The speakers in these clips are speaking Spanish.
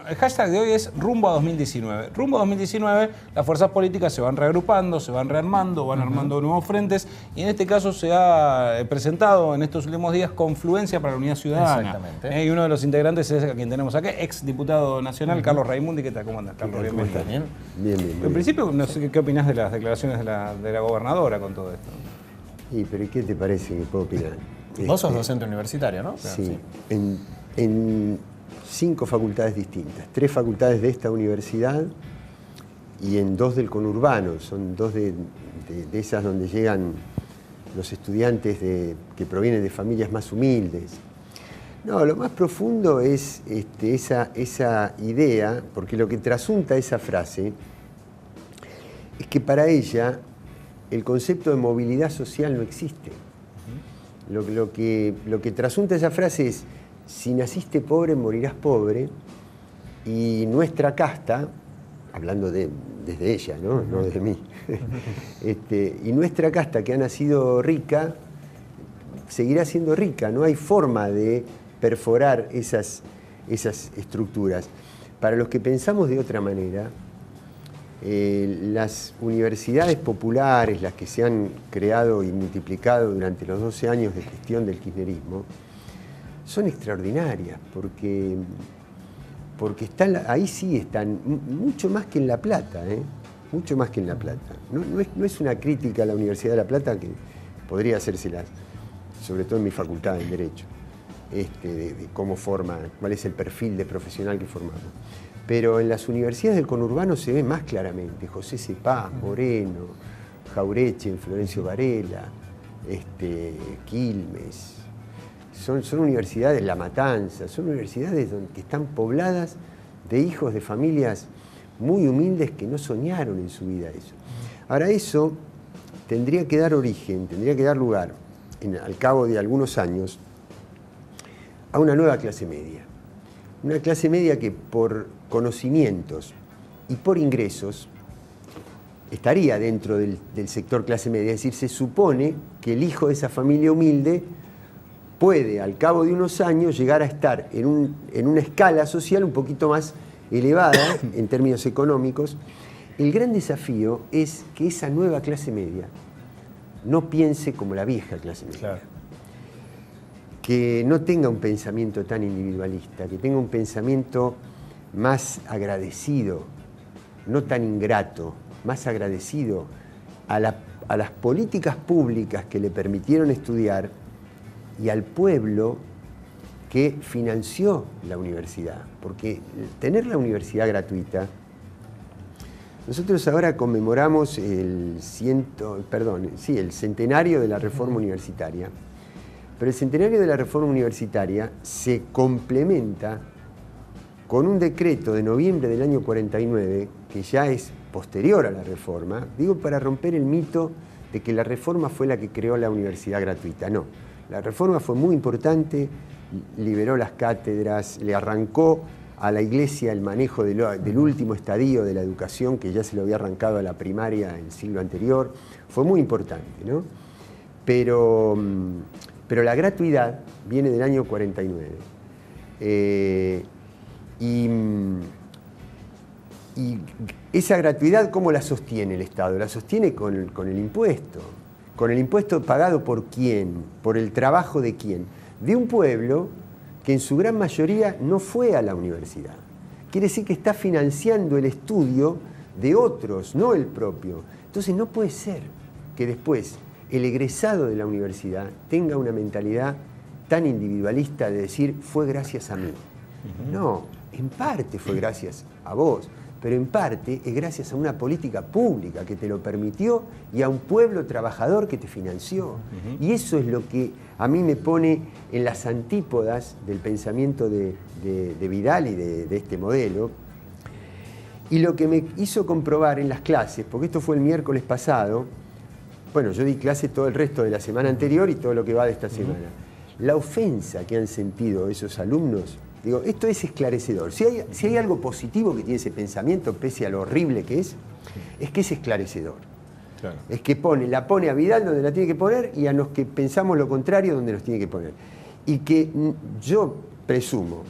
El hashtag de hoy es Rumbo a 2019. Rumbo a 2019, las fuerzas políticas se van reagrupando, se van rearmando, van armando nuevos frentes y en este caso se ha presentado en estos últimos días Confluencia para la Unidad Ciudadana. Exactamente. Y uno de los integrantes es a quien tenemos acá, ex diputado nacional, Carlos Raimundi. ¿Qué tal? ¿Cómo andas, Carlos? Bienvenido. Bien. Bien. En principio, no sé qué opinás de las declaraciones de la gobernadora con todo esto. ¿Pero qué te parece que puedo opinar? Vos sos docente universitario, ¿no? Sí. En 5 facultades distintas. 3 facultades de esta universidad y en 2 del conurbano. Son 2 de esas donde llegan los estudiantes que provienen de familias más humildes. No, lo más profundo es esa idea, porque lo que trasunta esa frase es que para ella el concepto de movilidad social no existe. Lo que trasunta esa frase es: si naciste pobre, morirás pobre, y nuestra casta, hablando desde ella, no de mí, y nuestra casta que ha nacido rica, seguirá siendo rica. No hay forma de perforar esas estructuras. Para los que pensamos de otra manera, las universidades populares, las que se han creado y multiplicado durante los 12 años de gestión del kirchnerismo, son extraordinarias, porque ahí sí están, mucho más que en La Plata, mucho más que en La Plata. No es una crítica a la Universidad de La Plata, que podría hacérselas, sobre todo en mi facultad en Derecho, de cómo forma, cuál es el perfil de profesional que formamos. Pero en las universidades del conurbano se ve más claramente: José Cepaz, Moreno, Jaureche, Florencio Varela, Quilmes. Son universidades, La Matanza, son universidades que están pobladas de hijos de familias muy humildes que no soñaron en su vida eso. Ahora, eso tendría que dar origen, tendría que dar lugar, al cabo de algunos años, a una nueva clase media. Una clase media que por conocimientos y por ingresos estaría dentro del sector clase media. Es decir, se supone que el hijo de esa familia humilde puede, al cabo de unos años, llegar a estar en una escala social un poquito más elevada en términos económicos. El gran desafío es que esa nueva clase media no piense como la vieja clase media. Claro. Que no tenga un pensamiento tan individualista, que tenga un pensamiento más agradecido, no tan ingrato, más agradecido a las políticas públicas que le permitieron estudiar y al pueblo que financió la universidad. Porque tener la universidad gratuita, nosotros ahora conmemoramos el centenario de la reforma universitaria, pero el centenario de la reforma universitaria se complementa con un decreto de noviembre del año 49, que ya es posterior a la reforma, digo, para romper el mito de que la reforma fue la que creó la universidad gratuita. No. La reforma fue muy importante, liberó las cátedras, le arrancó a la Iglesia el manejo del último estadio de la educación, que ya se lo había arrancado a la primaria el siglo anterior. Fue muy importante, ¿no? Pero la gratuidad viene del año 49. Y esa gratuidad, ¿cómo la sostiene el Estado? La sostiene con el impuesto. ¿Con el impuesto pagado por quién? ¿Por el trabajo de quién? De un pueblo que en su gran mayoría no fue a la universidad. Quiere decir que está financiando el estudio de otros, no el propio. Entonces no puede ser que después el egresado de la universidad tenga una mentalidad tan individualista de decir: fue gracias a mí. No, en parte fue gracias a vos, pero en parte es gracias a una política pública que te lo permitió y a un pueblo trabajador que te financió. Y eso es lo que a mí me pone en las antípodas del pensamiento de Vidal y de este modelo. Y lo que me hizo comprobar en las clases, porque esto fue el miércoles pasado, bueno, yo di clase todo el resto de la semana anterior y todo lo que va de esta semana. La ofensa que han sentido esos alumnos, digo, esto es esclarecedor. Si hay algo positivo que tiene ese pensamiento, pese a lo horrible que es que es esclarecedor. Claro. Es que la pone a Vidal donde la tiene que poner y a los que pensamos lo contrario donde nos tiene que poner. Y que yo presumo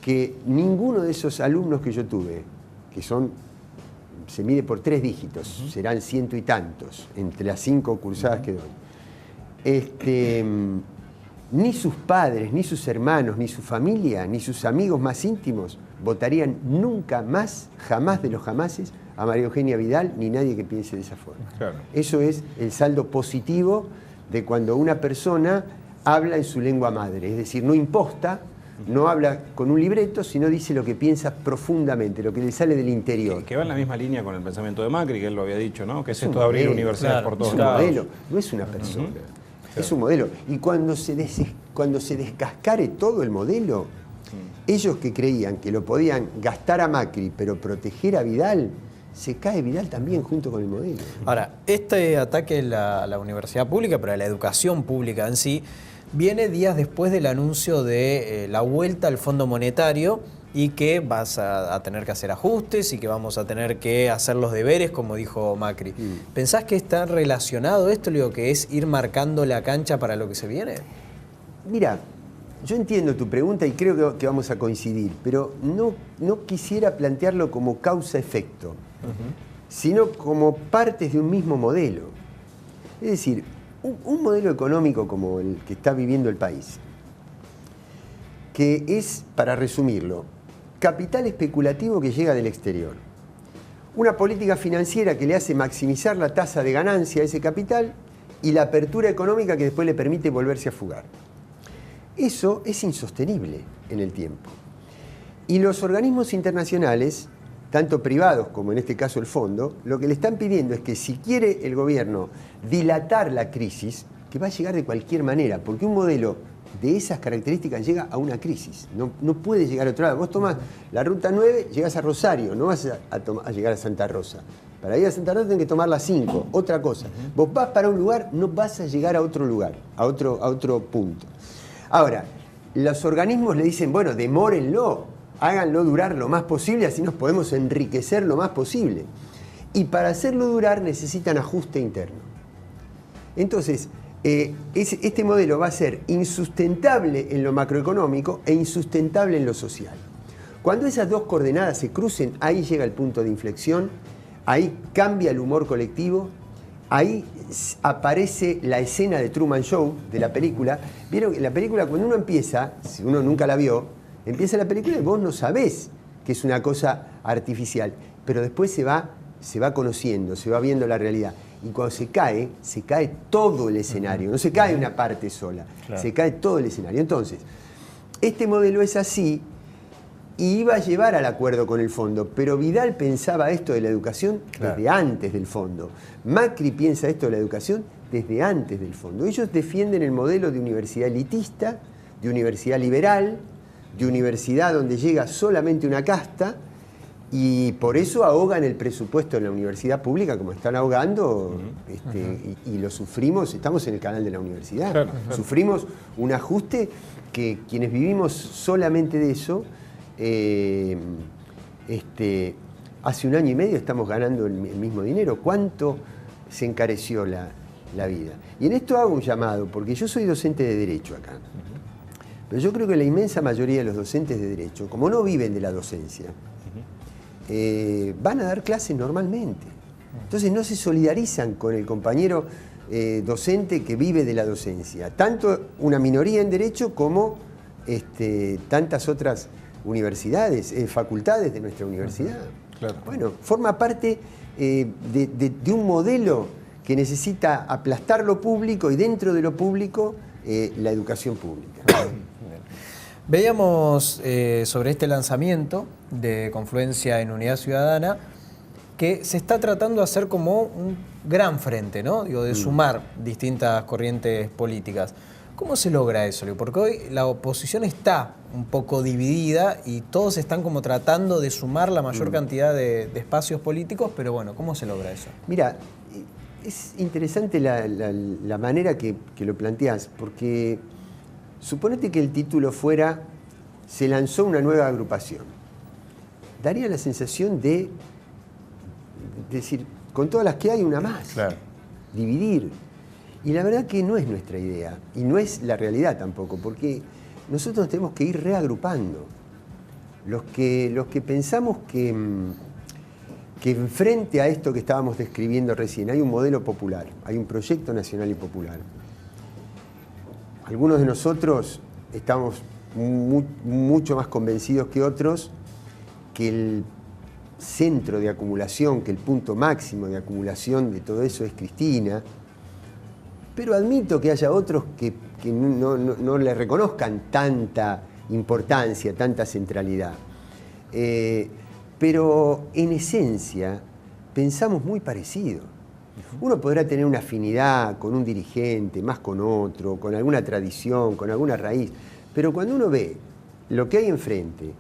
que ninguno de esos alumnos que yo tuve, que se mide por 3 dígitos, serán 100 y tantos, entre las 5 cursadas que doy, ni sus padres, ni sus hermanos, ni su familia, ni sus amigos más íntimos votarían nunca más, jamás de los jamases, a María Eugenia Vidal, ni nadie que piense de esa forma. Claro. Eso es el saldo positivo de cuando una persona habla en su lengua madre, es decir, no imposta, no habla con un libreto, sino dice lo que piensa profundamente, lo que le sale del interior. Que va en la misma línea con el pensamiento de Macri, que él lo había dicho, ¿no? Que es esto de abrir universidades por todos es un lados. modelo, no es una persona, es un modelo. Y cuando se descascare todo el modelo, ellos que creían que lo podían gastar a Macri, pero proteger a Vidal, se cae Vidal también junto con el modelo. Ahora, este ataque a la universidad pública, pero a la educación pública en sí, viene días después del anuncio de la vuelta al Fondo Monetario y que vas a tener que hacer ajustes y que vamos a tener que hacer los deberes, como dijo Macri. ¿Pensás que está relacionado esto, digo, que es ir marcando la cancha para lo que se viene? Mira, yo entiendo tu pregunta y creo que vamos a coincidir, pero no quisiera plantearlo como causa-efecto, sino como partes de un mismo modelo. Es decir, un modelo económico como el que está viviendo el país, que es, para resumirlo, capital especulativo que llega del exterior, una política financiera que le hace maximizar la tasa de ganancia a ese capital y la apertura económica que después le permite volverse a fugar. Eso es insostenible en el tiempo. Y los organismos internacionales, tanto privados como en este caso el fondo, lo que le están pidiendo es que si quiere el gobierno dilatar la crisis, que va a llegar de cualquier manera, porque un modelo de esas características llega a una crisis, no puede llegar a otro lado. Vos tomás la ruta 9, llegás a Rosario, no vas a llegar a Santa Rosa. Para ir a Santa Rosa tenés que tomar la 5, otra cosa. Vos vas para un lugar, no vas a llegar a otro lugar, a otro punto. Ahora, los organismos le dicen, bueno, demórenlo, háganlo durar lo más posible, así nos podemos enriquecer lo más posible. Y para hacerlo durar necesitan ajuste interno. Entonces, este modelo va a ser insustentable en lo macroeconómico e insustentable en lo social. Cuando esas dos coordenadas se crucen, ahí llega el punto de inflexión, ahí cambia el humor colectivo, ahí aparece la escena de Truman Show, de la película. Vieron que la película, cuando uno empieza, si uno nunca la vio, empieza la película y vos no sabés que es una cosa artificial, pero después se va conociendo, se va viendo la realidad. Y cuando se cae todo el escenario, no se cae una parte sola, claro, se cae todo el escenario. Entonces, este modelo es así y iba a llevar al acuerdo con el fondo, pero Vidal pensaba esto de la educación desde antes del fondo. Macri piensa esto de la educación desde antes del fondo. Ellos defienden el modelo de universidad elitista, de universidad liberal, de universidad donde llega solamente una casta, y por eso ahogan el presupuesto en la universidad pública como están ahogando, y lo sufrimos, estamos en el canal de la universidad, sufrimos un ajuste que quienes vivimos solamente de eso, hace 1 año y medio estamos ganando el mismo dinero. ¿Cuánto se encareció la vida? Y en esto hago un llamado, porque yo soy docente de Derecho acá, pero yo creo que la inmensa mayoría de los docentes de Derecho, como no viven de la docencia, van a dar clases normalmente. Entonces no se solidarizan con el compañero docente que vive de la docencia. Tanto una minoría en Derecho como tantas otras universidades, facultades de nuestra universidad. Claro. Bueno, forma parte de un modelo que necesita aplastar lo público y dentro de lo público la educación pública. Veíamos sobre este lanzamiento de Confluencia en Unidad Ciudadana que se está tratando de hacer como un gran frente, ¿no? Digo, de sumar distintas corrientes políticas. ¿Cómo se logra eso? Porque hoy la oposición está un poco dividida y todos están como tratando de sumar la mayor cantidad de espacios políticos, pero bueno, ¿cómo se logra eso? Mira, es interesante la manera que lo planteás, porque suponete que el título fuera "Se lanzó una nueva agrupación". Daría la sensación de decir, con todas las que hay, una más. Claro. Dividir. Y la verdad que no es nuestra idea, y no es la realidad tampoco, porque nosotros tenemos que ir reagrupando. los que pensamos que enfrente a esto que estábamos describiendo recién hay un modelo popular, hay un proyecto nacional y popular. Algunos de nosotros estamos mucho más convencidos que otros que el centro de acumulación, que el punto máximo de acumulación de todo eso es Cristina, pero admito que haya otros que no le reconozcan tanta importancia, tanta centralidad. Pero en esencia pensamos muy parecido. Uno podrá tener una afinidad con un dirigente, más con otro, con alguna tradición, con alguna raíz, pero cuando uno ve lo que hay enfrente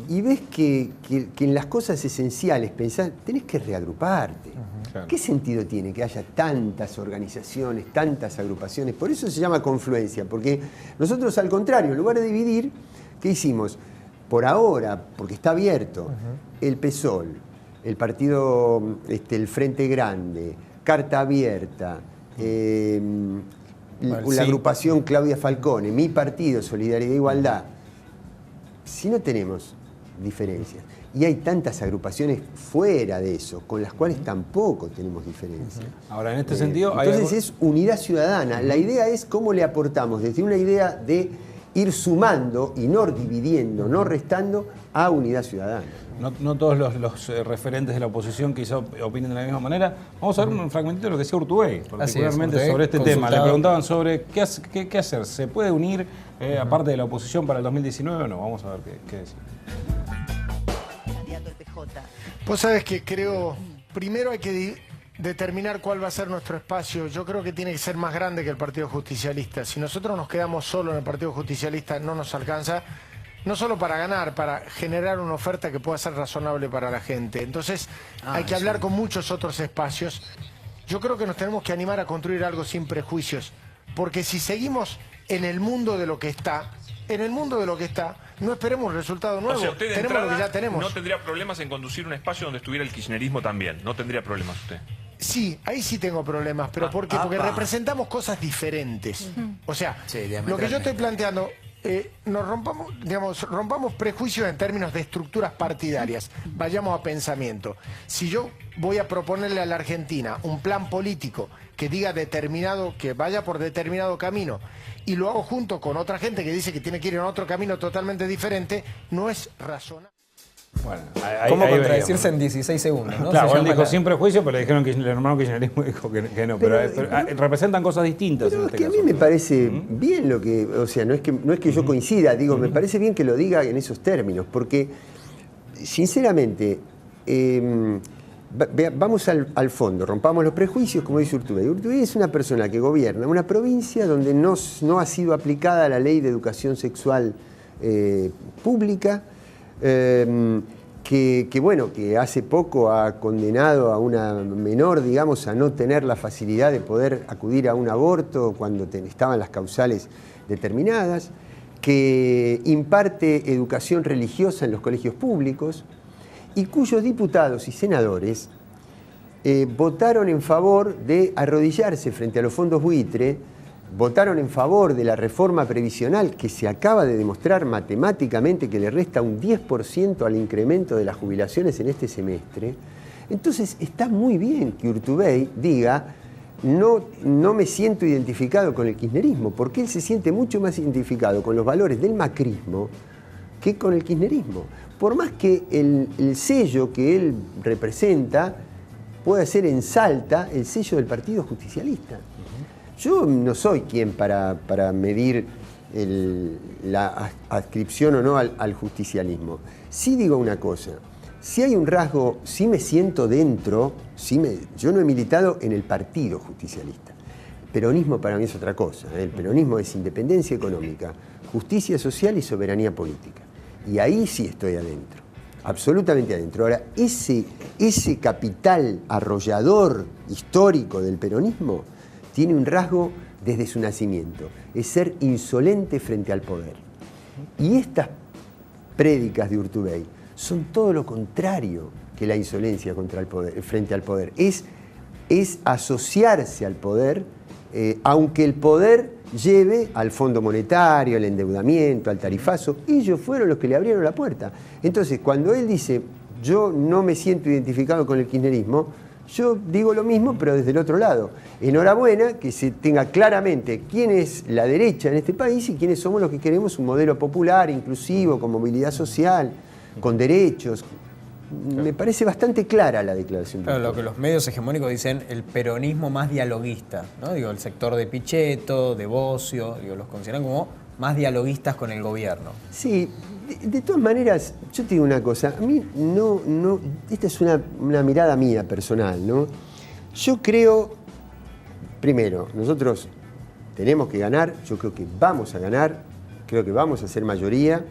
y ves que en las cosas esenciales pensás, tenés que reagruparte. Claro. ¿Qué sentido tiene que haya tantas organizaciones, tantas agrupaciones? Por eso se llama confluencia, porque nosotros al contrario, en lugar de dividir, ¿qué hicimos? Por ahora, porque está abierto, el PSOL, el partido, el Frente Grande, Carta Abierta, la agrupación Claudia Falcone, mi partido, Solidaridad e Igualdad. Si no tenemos diferencias, y hay tantas agrupaciones fuera de eso, con las cuales tampoco tenemos diferencias. Ahora, en este sentido... Entonces es unidad ciudadana. La idea es cómo le aportamos desde una idea de ir sumando y no dividiendo, no restando, a unidad ciudadana. No todos los referentes de la oposición quizá opinen de la misma manera. Vamos a ver un fragmentito de lo que decía Urtubey, particularmente sobre este tema. Le preguntaban sobre qué hacer. ¿Se puede unir, aparte de la oposición, para el 2019 o no? Vamos a ver qué decir. Vos sabés que creo, primero hay que determinar cuál va a ser nuestro espacio. Yo creo que tiene que ser más grande que el Partido Justicialista. Si nosotros nos quedamos solo en el Partido Justicialista, no nos alcanza, no solo para ganar, para generar una oferta que pueda ser razonable para la gente. Entonces hay que hablar con muchos otros espacios. Yo creo que nos tenemos que animar a construir algo sin prejuicios, porque si seguimos en el mundo de lo que está, no esperemos un resultado nuevo. O sea, usted de tenemos entrada lo que ya tenemos. no tendría problemas en conducir un espacio donde estuviera el kirchnerismo también. No tendría problemas usted. Sí, ahí sí tengo problemas, pero ¿por qué? Porque representamos cosas diferentes. O sea, lo que yo estoy planteando, rompamos prejuicios en términos de estructuras partidarias, vayamos a pensamiento. Si yo voy a proponerle a la Argentina un plan político que diga que vaya por determinado camino, y lo hago junto con otra gente que dice que tiene que ir en otro camino totalmente diferente, no es razonable. Bueno, ¿Cómo contradecirse en 16 segundos? ¿No? Claro, él dijo sin prejuicio, pero le dijeron que el hermano kirchnerismo dijo que no. Pero representan cosas distintas. Pero en es este que caso. a mí me parece bien lo que... O sea, no es que yo coincida, digo, me parece bien que lo diga en esos términos, porque, sinceramente, vamos al fondo, rompamos los prejuicios, como dice Urtubey. Urtubey es una persona que gobierna una provincia donde no ha sido aplicada la ley de educación sexual pública, que hace poco ha condenado a una menor, digamos, a no tener la facilidad de poder acudir a un aborto cuando estaban las causales determinadas, que imparte educación religiosa en los colegios públicos y cuyos diputados y senadores votaron en favor de arrodillarse frente a los fondos buitre, votaron en favor de la reforma previsional que se acaba de demostrar matemáticamente que le resta un 10% al incremento de las jubilaciones en este semestre. Entonces está muy bien que Urtubey diga no me siento identificado con el kirchnerismo, porque él se siente mucho más identificado con los valores del macrismo que con el kirchnerismo. Por más que el sello que él representa pueda ser en Salta el sello del Partido Justicialista. Yo no soy quien para medir la adscripción o no al justicialismo. Sí digo una cosa, si hay un rasgo, sí me siento dentro, yo no he militado en el Partido Justicialista. El peronismo para mí es otra cosa, el peronismo es independencia económica, justicia social y soberanía política. Y ahí sí estoy adentro, absolutamente adentro. Ahora, ese capital arrollador histórico del peronismo tiene un rasgo desde su nacimiento, es ser insolente frente al poder. Y estas prédicas de Urtubey son todo lo contrario que la insolencia contra el poder, frente al poder. Es asociarse al poder, aunque el poder lleve al Fondo Monetario, al endeudamiento, al tarifazo. Ellos fueron los que le abrieron la puerta. Entonces, cuando él dice, yo no me siento identificado con el kirchnerismo, yo digo lo mismo, pero desde el otro lado. Enhorabuena que se tenga claramente quién es la derecha en este país y quiénes somos los que queremos un modelo popular, inclusivo, con movilidad social, con derechos. Me parece bastante clara la declaración. Claro, lo que los medios hegemónicos dicen, el peronismo más dialoguista, ¿no? Digo, el sector de Pichetto, de Bocio, digo, los consideran como más dialoguistas con el gobierno. Sí, de todas maneras, yo te digo una cosa, a mí no, esta es una mirada mía personal, ¿no? Yo creo, primero, nosotros tenemos que ganar, yo creo que vamos a ganar, creo que vamos a ser mayoría,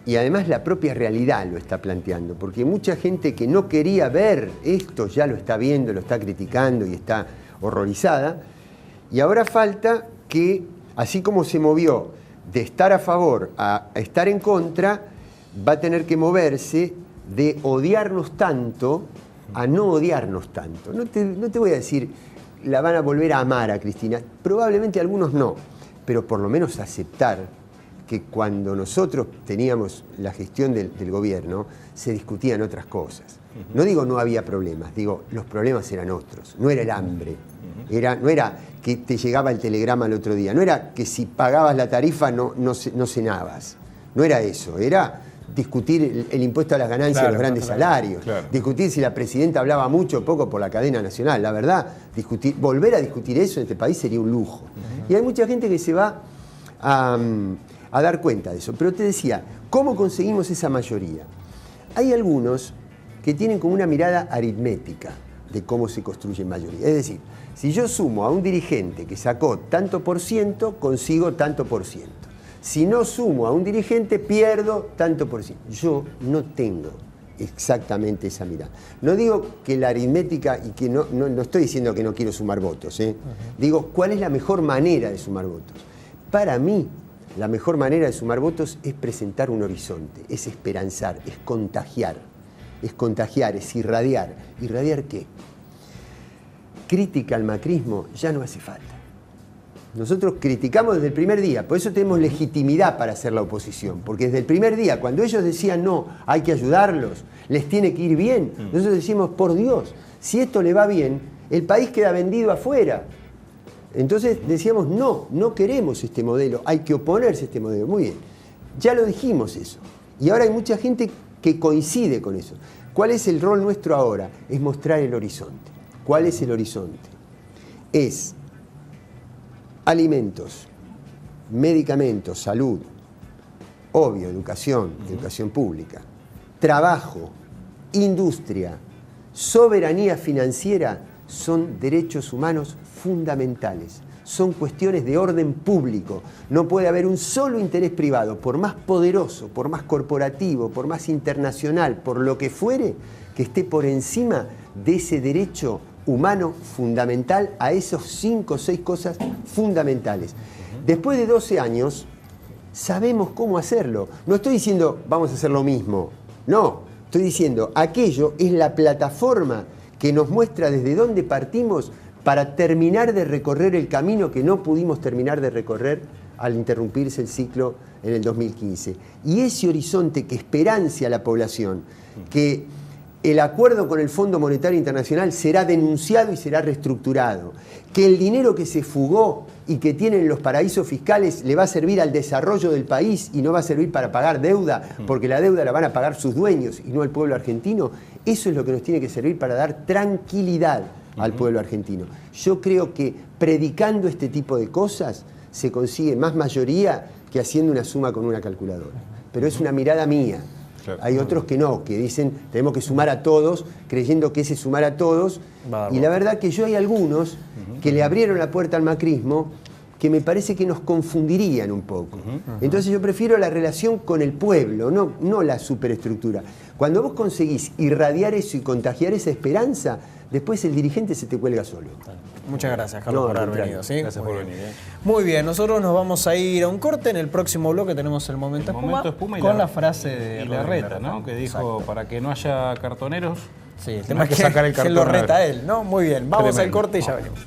y además la propia realidad lo está planteando, porque mucha gente que no quería ver esto ya lo está viendo, lo está criticando y está horrorizada, y ahora falta que, así como se movió de estar a favor a estar en contra, va a tener que moverse de odiarnos tanto a no odiarnos tanto. No te voy a decir, la van a volver a amar a Cristina, probablemente algunos no, pero por lo menos aceptar que cuando nosotros teníamos la gestión del gobierno, se discutían otras cosas. No digo no había problemas, digo los problemas eran otros, no era el hambre, no era que te llegaba el telegrama al otro día, no era que si pagabas la tarifa no cenabas, no era eso, era discutir el impuesto a las ganancias de los grandes salarios, discutir si la presidenta hablaba mucho o poco por la cadena nacional, la verdad, volver a discutir eso en este país sería un lujo. Y hay mucha gente que se va a dar cuenta de eso. Pero te decía, ¿cómo conseguimos esa mayoría? Hay algunos que tienen como una mirada aritmética de cómo se construye mayoría. Es decir, si yo sumo a un dirigente que sacó tanto por ciento, consigo tanto por ciento. Si no sumo a un dirigente, pierdo tanto por ciento. Yo no tengo exactamente esa mirada. No digo que la aritmética, y que no estoy diciendo que no quiero sumar votos, digo, ¿cuál es la mejor manera de sumar votos? Para mí, la mejor manera de sumar votos es presentar un horizonte, es esperanzar, es contagiar, es irradiar. ¿Irradiar qué? Crítica al macrismo ya no hace falta. Nosotros criticamos desde el primer día, por eso tenemos legitimidad para hacer la oposición, porque desde el primer día, cuando ellos decían no, hay que ayudarlos, les tiene que ir bien, nosotros decimos, por Dios, si esto le va bien, el país queda vendido afuera. Entonces decíamos, no queremos este modelo, hay que oponerse a este modelo. Muy bien, ya lo dijimos eso. Y ahora hay mucha gente que coincide con eso. ¿Cuál es el rol nuestro ahora? Es mostrar el horizonte. ¿Cuál es el horizonte? Es alimentos, medicamentos, salud, obvio, educación pública, trabajo, industria, soberanía financiera, son derechos humanos fundamentales, son cuestiones de orden público. No puede haber un solo interés privado, por más poderoso, por más corporativo, por más internacional, por lo que fuere, que esté por encima de ese derecho humano fundamental a esos 5 o 6 cosas fundamentales. Después de 12 años, sabemos cómo hacerlo. No estoy diciendo vamos a hacer lo mismo, no, estoy diciendo aquello es la plataforma que nos muestra desde dónde partimos para terminar de recorrer el camino que no pudimos terminar de recorrer al interrumpirse el ciclo en el 2015. Y ese horizonte que esperance a la población, que el acuerdo con el Fondo Monetario Internacional será denunciado y será reestructurado, que el dinero que se fugó y que tienen los paraísos fiscales le va a servir al desarrollo del país y no va a servir para pagar deuda, porque la deuda la van a pagar sus dueños y no el pueblo argentino. Eso es lo que nos tiene que servir para dar tranquilidad al pueblo argentino. Yo creo que predicando este tipo de cosas se consigue más mayoría que haciendo una suma con una calculadora. Pero es una mirada mía. Claro. Hay otros que no, que dicen tenemos que sumar a todos, creyendo que ese sumar a todos. Vamos. Y la verdad que yo hay algunos que le abrieron la puerta al macrismo que me parece que nos confundirían un poco. Entonces yo prefiero la relación con el pueblo, no la superestructura. Cuando vos conseguís irradiar eso y contagiar esa esperanza, después el dirigente se te cuelga solo. Muchas gracias, Carlos, por haber venido. ¿Sí? Gracias por venir. Muy bien, nosotros nos vamos a ir a un corte. En el próximo bloque tenemos el Momento Espuma con la frase de Larreta, ¿no? Que dijo, exacto, para que no haya cartoneros, sí, el tema es que sacar el cartón. Se lo reta él, ¿no? Muy bien, vamos al corte y ya venimos.